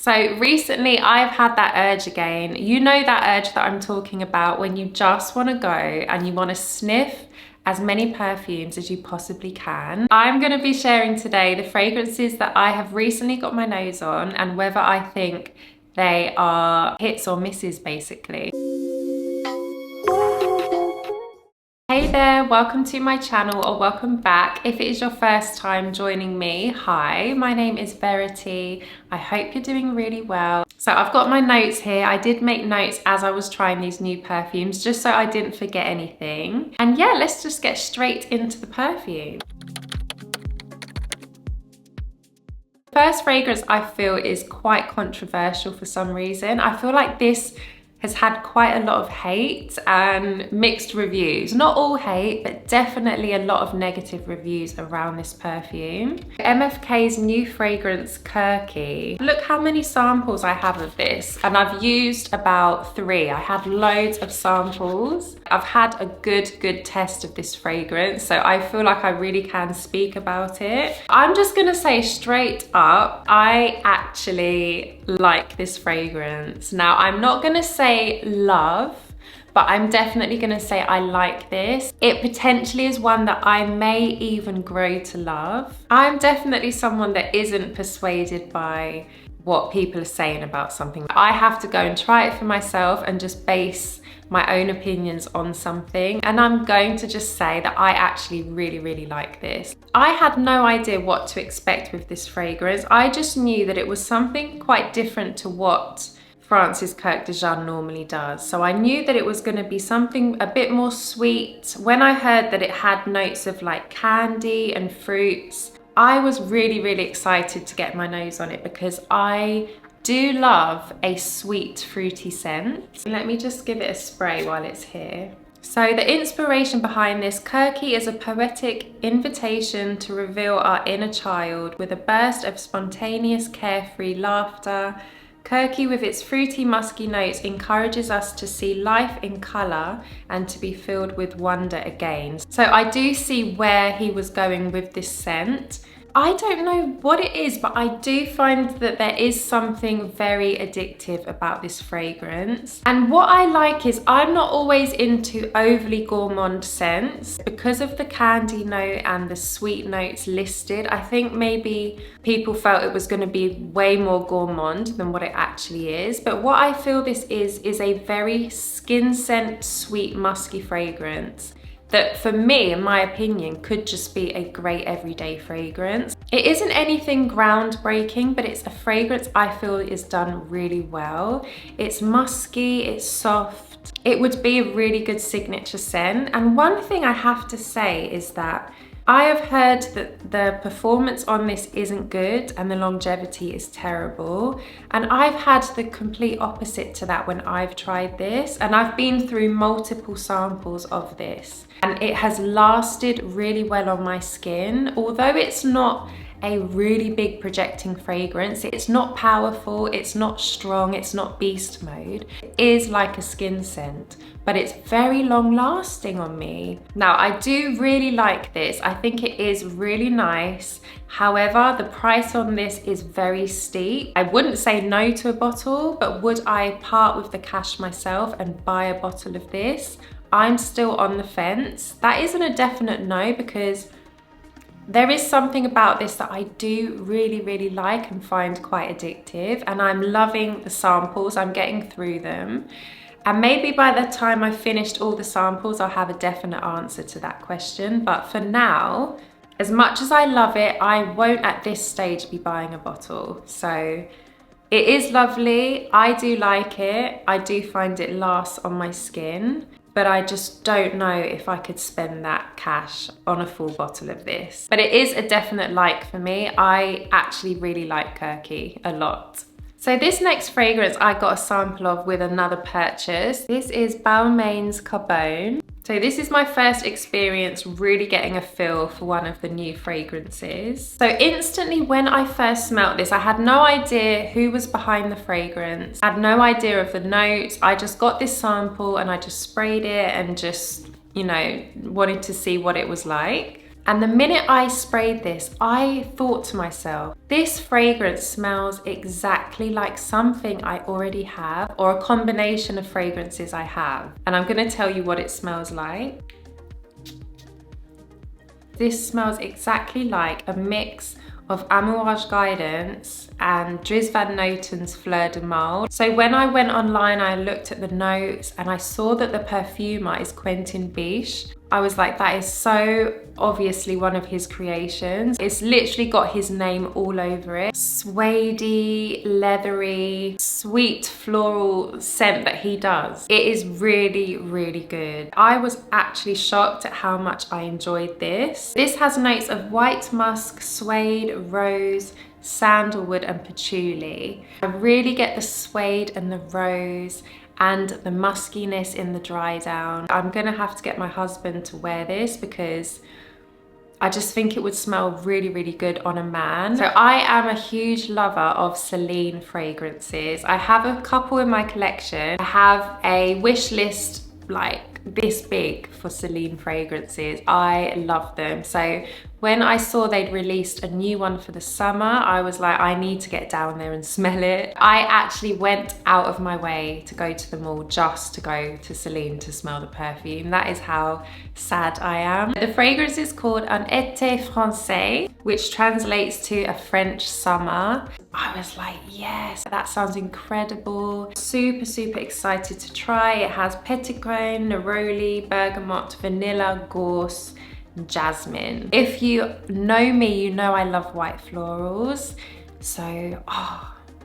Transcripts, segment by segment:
So recently I've had that urge again. You know that urge that I'm talking about when you just want to go and you want to sniff as many perfumes as you possibly can. I'm going to be sharing today the fragrances that I have recently got my nose on and whether I think they are hits or misses basically. Hey there, welcome to my channel or welcome back. If it is your first time joining me, hi, my name is Verity. I hope you're doing really well. So I've got my notes here. I did make notes as I was trying these new perfumes just so I didn't forget anything. And yeah, let's just get straight into the perfume. First fragrance I feel is quite controversial for some reason. I feel like this has had quite a lot of hate and mixed reviews. Not all hate, but definitely a lot of negative reviews around this perfume. MFK's new fragrance, Kurky. Look how many samples I have of this, and I've used about 3. I had loads of samples. I've had a good test of this fragrance, so I feel like I really can speak about it. I'm just gonna say straight up, I actually like this fragrance. Now, I'm not gonna say love, but I'm definitely gonna say I like this. It potentially is one that I may even grow to love. I'm definitely someone that isn't persuaded by what people are saying about something. I have to go and try it for myself and just base my own opinions on something, and I'm going to just say that I actually really like this. I had no idea what to expect with this fragrance. I just knew that it was something quite different to what France's Kurkdjian normally does. So I knew that it was going to be something a bit more sweet. When I heard that it had notes of like candy and fruits, I was really excited to get my nose on it because I do love a sweet fruity scent. Let me just give it a spray while it's here. So the inspiration behind this, Kurky is a poetic invitation to reveal our inner child with a burst of spontaneous carefree laughter. Kurky, with its fruity musky notes, encourages us to see life in colour and to be filled with wonder again. So I do see where he was going with this scent. I don't know what it is, but I do find that there is something very addictive about this fragrance. And what I like is I'm not always into overly gourmand scents. Because of the candy note and the sweet notes listed, I think maybe people felt it was going to be way more gourmand than what it actually is. But what I feel this is a very skin scent, sweet, musky fragrance that for me, in my opinion, could just be a great everyday fragrance. It isn't anything groundbreaking, but it's a fragrance I feel is done really well. It's musky, it's soft. It would be a really good signature scent. And one thing I have to say is that I have heard that the performance on this isn't good and the longevity is terrible. And I've had the complete opposite to that when I've tried this. And I've been through multiple samples of this. And it has lasted really well on my skin. Although it's not a really big projecting fragrance, it's not powerful, it's not strong, it's not beast mode. It is like a skin scent, but it's very long lasting on me. Now, I do really like this. I think it is really nice. However, the price on this is very steep. I wouldn't say no to a bottle, but would I part with the cash myself and buy a bottle of this? I'm still on the fence. That isn't a definite no, because there is something about this that I do really like and find quite addictive, and I'm loving the samples. I'm getting through them. And maybe by the time I've finished all the samples, I'll have a definite answer to that question. But for now, as much as I love it, I won't at this stage be buying a bottle. So it is lovely. I do like it. I do find it lasts on my skin, but I just don't know if I could spend that cash on a full bottle of this. But it is a definite like for me. I actually really like Kurky a lot. So this next fragrance I got a sample of with another purchase. This is Balmain Carbone. So this is my first experience really getting a feel for one of the new fragrances. So instantly when I first smelt this, I had no idea who was behind the fragrance. I had no idea of the notes. I just got this sample and I just sprayed it and just, you know, wanted to see what it was like. And the minute I sprayed this, I thought to myself, this fragrance smells exactly like something I already have, or a combination of fragrances I have. And I'm gonna tell you what it smells like. This smells exactly like a mix of Amouage Existence and Dries Van Noten's Fleur de Mal. So when I went online, I looked at the notes and I saw that the perfumer is Quentin Biche. I was like, that is so obviously one of his creations. It's literally got his name all over it. Suede-y, leathery, sweet floral scent that he does. It is really, really good. I was actually shocked at how much I enjoyed this. This has notes of white musk, suede, rose, sandalwood and patchouli. I really get the suede and the rose and the muskiness in the dry down. I'm gonna have to get my husband to wear this because I just think it would smell really, really good on a man. So I am a huge lover of Celine fragrances. I have a couple in my collection. I have a wish list like this big for Celine fragrances. I love them. So when I saw they'd released a new one for the summer, I was like, I need to get down there and smell it. I actually went out of my way to go to the mall just to go to Celine to smell the perfume. That is how sad I am. The fragrance is called Un été Francais, which translates to a French summer. I was like, yes, that sounds incredible. Super, super excited to try. It has petitgrain, neroli, bergamot, vanilla, gorse, jasmine. If you know me, you know I love white florals. So,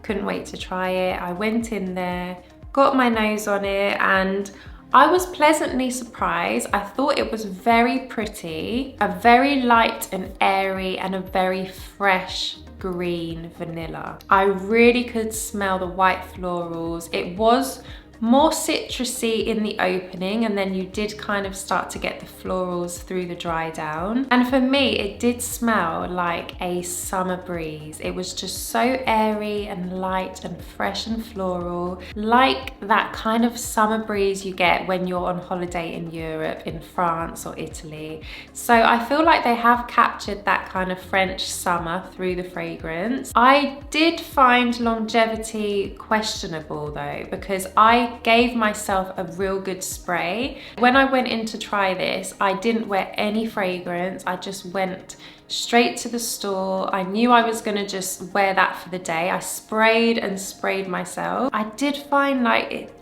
couldn't wait to try it. I went in there, got my nose on it, and I was pleasantly surprised. I thought it was very pretty, a very light and airy and a very fresh green vanilla. I really could smell the white florals. It was more citrusy in the opening, and then you did kind of start to get the florals through the dry down. And for me, it did smell like a summer breeze. It was just so airy and light and fresh and floral, like that kind of summer breeze you get when you're on holiday in Europe, in France or Italy. So I feel like they have captured that kind of French summer through the fragrance. I did find longevity questionable though, because I gave myself a real good spray. When I went in to try this, I didn't wear any fragrance. I just went straight to the store. I knew I was gonna just wear that for the day. I sprayed and sprayed myself. I did find like it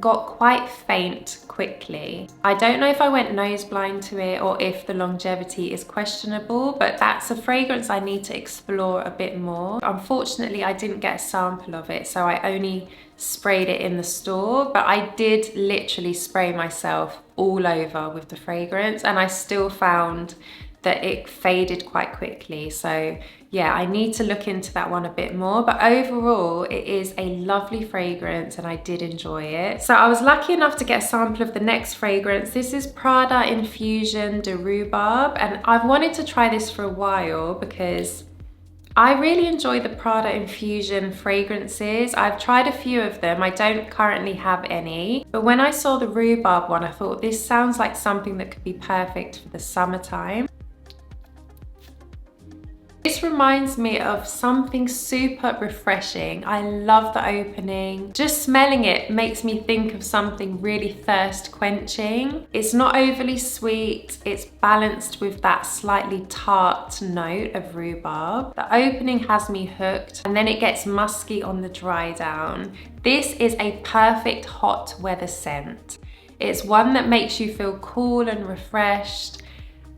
got quite faint quickly. I don't know if I went nose blind to it or if the longevity is questionable, but that's a fragrance I need to explore a bit more. Unfortunately, I didn't get a sample of it, so I only sprayed it in the store, but I did literally spray myself all over with the fragrance, and I still found that it faded quite quickly. So yeah, I need to look into that one a bit more, but overall it is a lovely fragrance and I did enjoy it. So I was lucky enough to get a sample of the next fragrance. This is Prada Infusion de Rhubarbe, and I've wanted to try this for a while because I really enjoy the Prada Infusion fragrances. I've tried a few of them. I don't currently have any, but when I saw the Rhubarbe one, I thought this sounds like something that could be perfect for the summertime. This reminds me of something super refreshing. I love the opening. Just smelling it makes me think of something really thirst quenching. It's not overly sweet. It's balanced with that slightly tart note of rhubarb. The opening has me hooked, and then it gets musky on the dry down. This is a perfect hot weather scent. It's one that makes you feel cool and refreshed.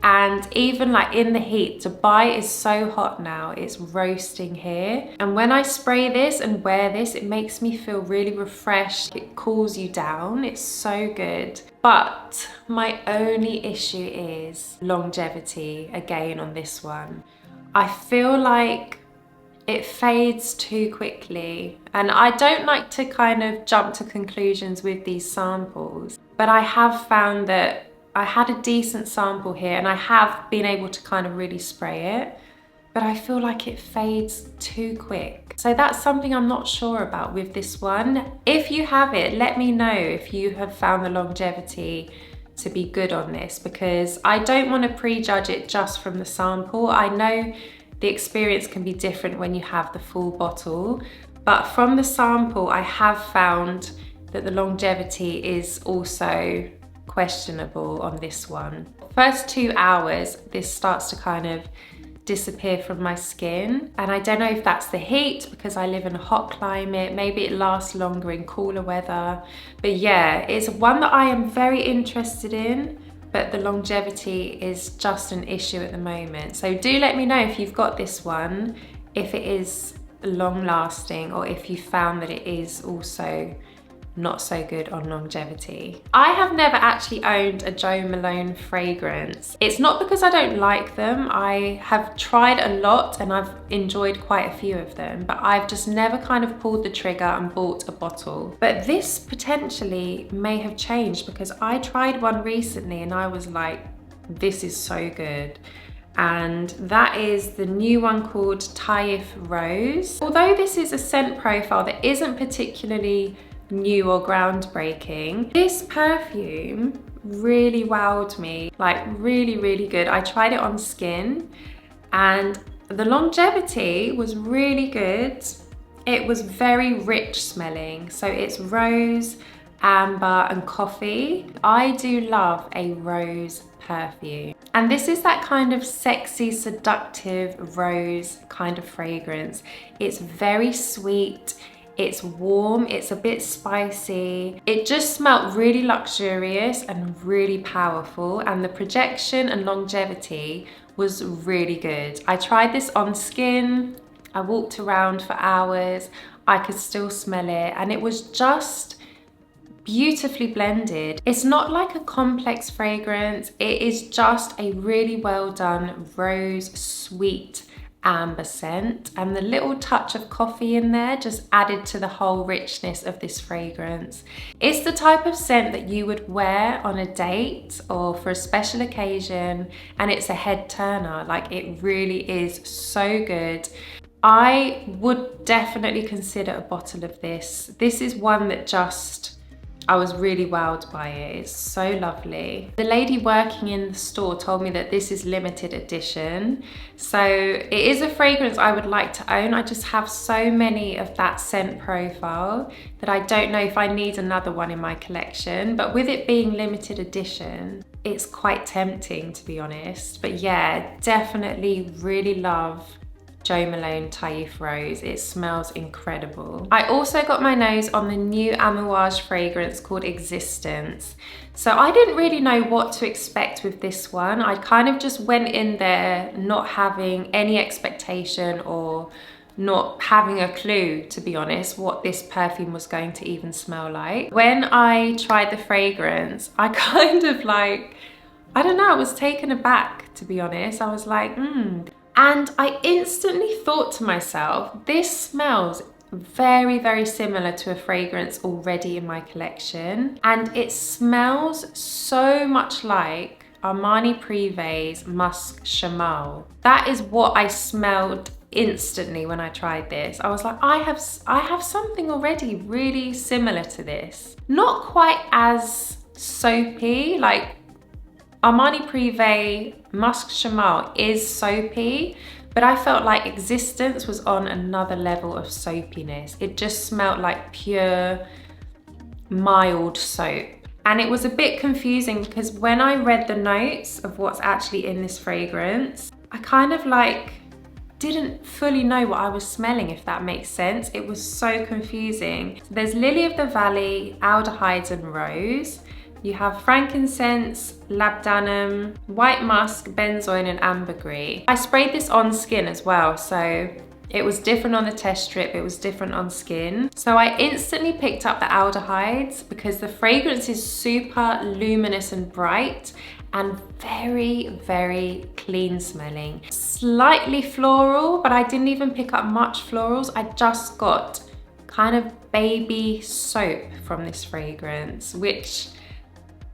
And even like in the heat, Dubai is so hot now, it's roasting here. And when I spray this and wear this, it makes me feel really refreshed. It cools you down, it's so good. But my only issue is longevity again on this one. I feel like it fades too quickly. And I don't like to kind of jump to conclusions with these samples, but I have found that I had a decent sample here and I have been able to kind of really spray it, but I feel like it fades too quick. So that's something I'm not sure about with this one. If you have it, let me know if you have found the longevity to be good on this, because I don't want to prejudge it just from the sample. I know the experience can be different when you have the full bottle, but from the sample, I have found that the longevity is also questionable on this one. First 2 hours, this starts to kind of disappear from my skin, and I don't know if that's the heat because I live in a hot climate, maybe it lasts longer in cooler weather, but yeah, it's one that I am very interested in, but the longevity is just an issue at the moment. So do let me know if you've got this one, if it is long lasting, or if you found that it is also not so good on longevity. I have never actually owned a Jo Malone fragrance. It's not because I don't like them. I have tried a lot and I've enjoyed quite a few of them, but I've just never kind of pulled the trigger and bought a bottle. But this potentially may have changed, because I tried one recently and I was like, this is so good. And that is the new one called Taif Rose. Although this is a scent profile that isn't particularly new or groundbreaking, this perfume really wowed me, like really, really good. I tried it on skin and the longevity was really good. It was very rich smelling. So it's rose, amber and coffee. I do love a rose perfume. And this is that kind of sexy, seductive rose kind of fragrance. It's very sweet. It's warm, it's a bit spicy. It just smelled really luxurious and really powerful, and the projection and longevity was really good. I tried this on skin, I walked around for hours, I could still smell it, and it was just beautifully blended. It's not like a complex fragrance, it is just a really well done rose sweet amber scent, and the little touch of coffee in there just added to the whole richness of this fragrance. It's the type of scent that you would wear on a date or for a special occasion, and it's a head turner. Like, it really is so good. I would definitely consider a bottle of this. This is one that I was really wowed by it. It's so lovely. The lady working in the store told me that this is limited edition. So it is a fragrance I would like to own. I just have so many of that scent profile that I don't know if I need another one in my collection. But with it being limited edition, it's quite tempting, to be honest. But yeah, definitely really love Jo Malone Taif Rose. It smells incredible. I also got my nose on the new Amouage fragrance called Existence. So I didn't really know what to expect with this one. I kind of just went in there not having any expectation or not having a clue, to be honest, what this perfume was going to even smell like. When I tried the fragrance, I kind of like, I don't know, I was taken aback, to be honest. I was like, And I instantly thought to myself, this smells very, very similar to a fragrance already in my collection. And it smells so much like Armani Privé's Musk Chamal. That is what I smelled instantly when I tried this. I was like, I have something already really similar to this. Not quite as soapy, like Armani Privé Musk Chamal is soapy, but I felt like Existence was on another level of soapiness. It just smelled like pure, mild soap. And it was a bit confusing because when I read the notes of what's actually in this fragrance, I kind of like didn't fully know what I was smelling, if that makes sense. It was so confusing. So there's Lily of the Valley, aldehydes and rose. You have frankincense, labdanum, white musk, benzoin and ambergris. I sprayed this on skin as well, so it was different on the test strip, it was different on skin. So I instantly picked up the aldehydes because the fragrance is super luminous and bright and very, very clean smelling. Slightly floral, but I didn't even pick up much florals. I just got kind of baby soap from this fragrance, which,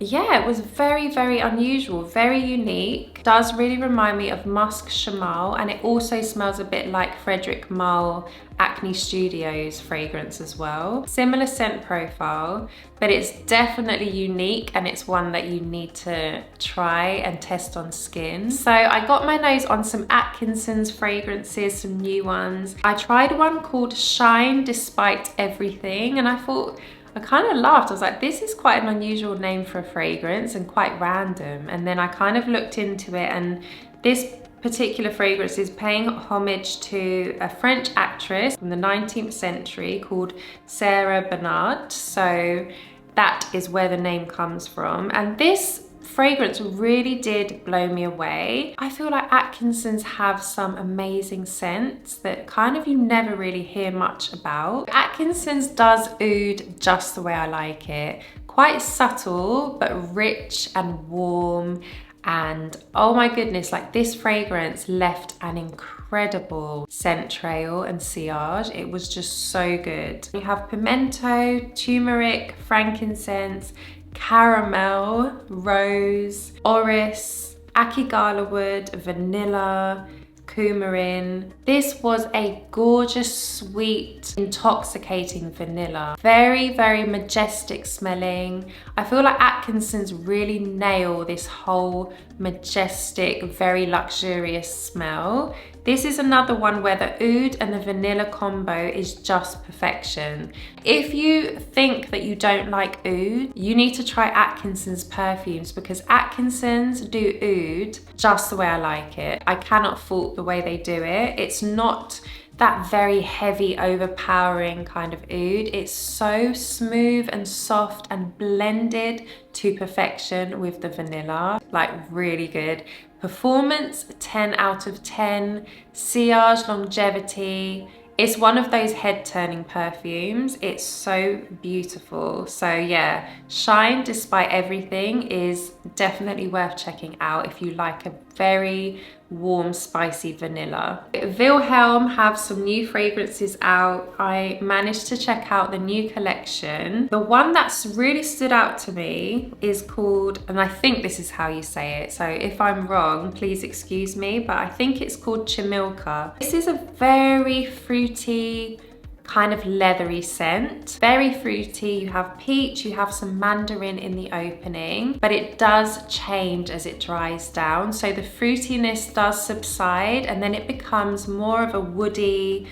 yeah, it was very, very unusual, very unique. Does really remind me of Musk Chamal, and it also smells a bit like Frederic Malle Acne Studios fragrance as well. Similar scent profile, but it's definitely unique, and it's one that you need to try and test on skin. So I got my nose on some Atkinsons fragrances, some new ones. I tried one called Shine Despite Everything, and I thought, I kind of laughed. I was like, this is quite an unusual name for a fragrance and quite random. And then I kind of looked into it, and this particular fragrance is paying homage to a French actress from the 19th century called Sarah Bernard. So that is where the name comes from. And this fragrance really did blow me away. I feel like Atkinsons have some amazing scents that kind of you never really hear much about. Atkinsons does oud just the way I like it. Quite subtle, but rich and warm. And oh my goodness, like this fragrance left an incredible scent trail and sillage. It was just so good. You have pimento, turmeric, frankincense, caramel, rose, orris, akigala wood, vanilla, coumarin. This was a gorgeous, sweet, intoxicating vanilla. Very, very majestic smelling. I feel like Atkinsons really nail this whole majestic, very luxurious smell. This is another one where the oud and the vanilla combo is just perfection. If you think that you don't like oud, you need to try Atkinsons perfumes, because Atkinsons do oud just the way I like it. I cannot fault the way they do it. It's not that very heavy, overpowering kind of oud. It's so smooth and soft and blended to perfection with the vanilla, like really good. Performance, 10 out of 10. Sillage, longevity. It's one of those head-turning perfumes. It's so beautiful. So yeah, Shine Despite Everything is definitely worth checking out if you like a very warm, spicy vanilla. Vilhelm have some new fragrances out. I managed to check out the new collection. The one that's really stood out to me is called, and I think this is how you say it, so if I'm wrong, please excuse me, but I think it's called Chimilka. This is a very fruity, kind of leathery scent. Very fruity. You have peach, you have some mandarin in the opening, but it does change as it dries down. So the fruitiness does subside, and then it becomes more of a woody,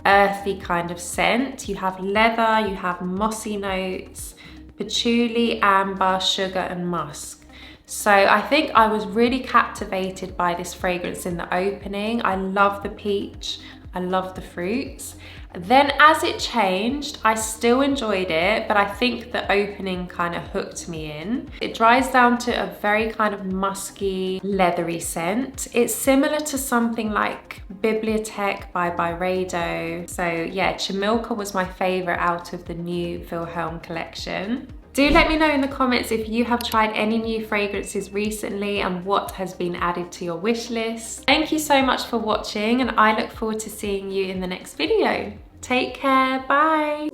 earthy kind of scent. You have leather, you have mossy notes, patchouli, amber, sugar, and musk. So I think I was really captivated by this fragrance in the opening. I love the peach, I love the fruits. Then as it changed, I still enjoyed it, but I think the opening kind of hooked me in. It dries down to a very kind of musky, leathery scent. It's similar to something like Bibliothèque by Byredo. So yeah, Chimilka was my favorite out of the new Vilhelm collection. Do let me know in the comments if you have tried any new fragrances recently and what has been added to your wish list. Thank you so much for watching, and I look forward to seeing you in the next video. Take care, bye.